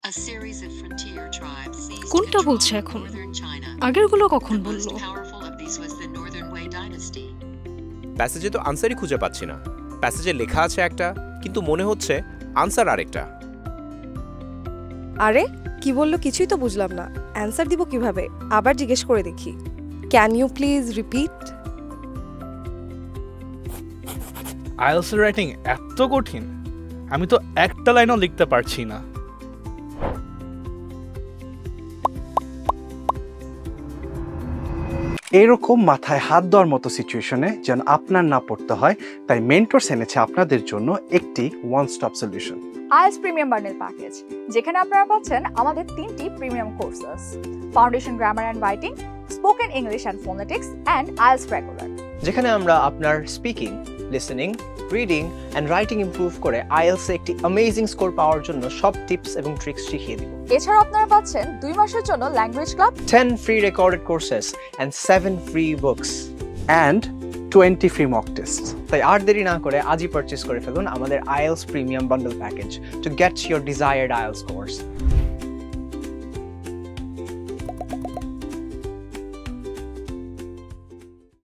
A series of frontier tribes seized কোনটা control বলছে of এখন? northern China. আগেরগুলো কখন The বলল? most powerful of these was the Northern Wei dynasty. প্যাসেজে তো আনসারই খুঁজে পাচ্ছি না। প্যাসেজে লেখা আছে একটা, কিন্তু মনে হচ্ছে আনসার আরেকটা। আরে কি বললো কিছুই তো বুঝলাম না, অ্যান্সার দিব কিভাবে? আবার জিজ্ঞেস করে দেখি। Can you please repeat? IELTS writing এত কঠিন, আমি তো একটা লাইনও লিখতে পারছি না। এরকম মাথায় হাত দেওয়ার মতো সিচুয়েশনে যেন আপনার না পড়তে হয়, তাই মেন্টরস এনেছে আপনাদের জন্য একটি one stop solution. IELTS premium bundle package, যেখানে আপনারা পাচ্ছেন আমাদের 3টি premium courses: foundation grammar and writing, spoken English and phonetics, and IELTS regular. যেখানে আমরা আপনার speaking, listening, reading and writing improve করে আইএলটিএস একটি অ্যামেজিং স্কোর পাওয়ার জন্য সব টিপস এবং ট্রিক্স শিখিয়ে দিব। এছাড়াও আপনারা পাচ্ছেন 2 মাসের জন্য language club, 10 free recorded courses and 7 free books and 20 free mock test. তাই আর দেরি না করে আজই পারচেজ করে ফেলুন আমাদের IELTS premium bundle package to get your desired IELTS course.